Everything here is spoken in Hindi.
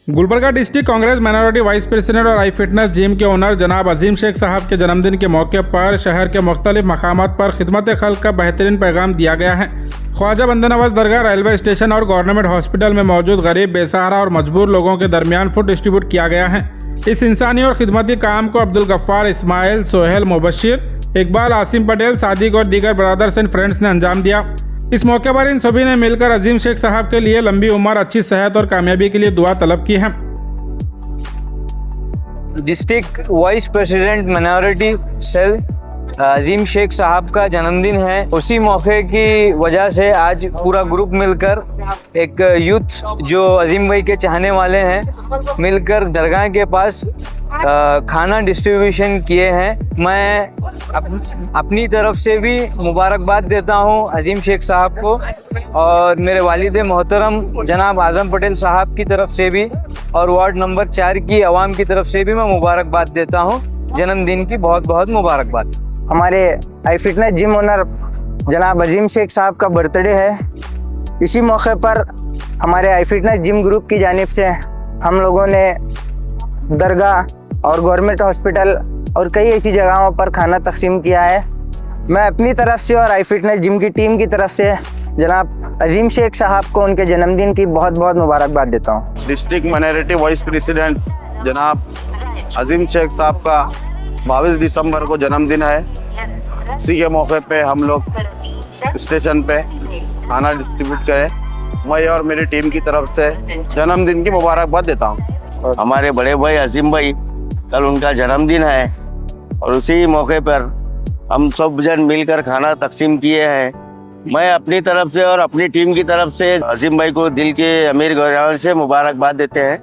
Gulbarga district Congress minority vice president और आई फिटनेस जिम के ओनर जनाब अजीम शेख साहब के जन्मदिन के मौके पर शहर के मुख्तलिफ मकामात पर खिदमत खल्क का बेहतरीन पैगाम दिया गया है। ख्वाजा बंदे नवाज दरगाह, रेलवे स्टेशन और गवर्नमेंट हॉस्पिटल में मौजूद गरीब, बेसहारा और मजबूर लोगों के दरमियान फूड डिस्ट्रीब्यूट किया गया है। इस इंसानी और खिदमती काम को अब्दुल गफ्फार, इस्माइल, सोहेल, मुबशिर, इकबाल, आसिम पटेल, सादिक और दीगर ब्रदर्स एंड फ्रेंड्स ने अंजाम दिया। इस मौके पर इन सभी ने मिलकर अजीम शेख साहब के लिए लंबी उम्र, अच्छी सेहत और कामयाबी के लिए दुआ तलब की है। District vice president minority cell Azeem Sheikh Sahab का जन्मदिन है। उसी मौके की वजह से आज पूरा ग्रुप मिलकर एक यूथ जो अजीम भाई के चाहने वाले हैं मिलकर दरगाह के पास खाना डिस्ट्रीब्यूशन किए हैं। मैं अपनी तरफ से भी मुबारकबाद देता हूं अजीम शेख साहब को और मेरे वालिद मोहतरम जनाब आज़म पटेल साहब की तरफ से भी और वार्ड नंबर 4 की आवाम की तरफ से भी मैं मुबारकबाद देता हूं। जन्मदिन की बहुत बहुत मुबारकबाद। हमारे आई फिटनेस जिम ओनर जनाब अजीम शेख साहब का बर्थडे है। इसी मौके पर हमारे आई फिटनेस जिम ग्रुप की जानिब से हम लोगों ने दरगाह और गवर्नमेंट हॉस्पिटल और कई ऐसी जगहों पर खाना तकसीम किया है। मैं अपनी तरफ से और आई फिटनेस जिम की टीम की तरफ से जनाब अजीम शेख साहब को उनके जन्मदिन की बहुत बहुत मुबारकबाद देता हूँ। डिस्ट्रिक्ट माइनॉरिटी वाइस प्रेसिडेंट जनाब अजीम शेख साहब का 22 दिसंबर को जन्मदिन है। इसी के मौके पे हम लोग स्टेशन पे खाना डिस्ट्रीब्यूट करें। मैं और मेरी टीम की तरफ से जन्मदिन की मुबारकबाद देता हूँ। हमारे बड़े भाई अजीम भाई कल उनका जन्मदिन है और उसी मौके पर हम सब जन मिलकर खाना तकसीम किए हैं। मैं अपनी तरफ से और अपनी टीम की तरफ से अजीम भाई को दिल के अमीर गहराई से मुबारकबाद देते हैं।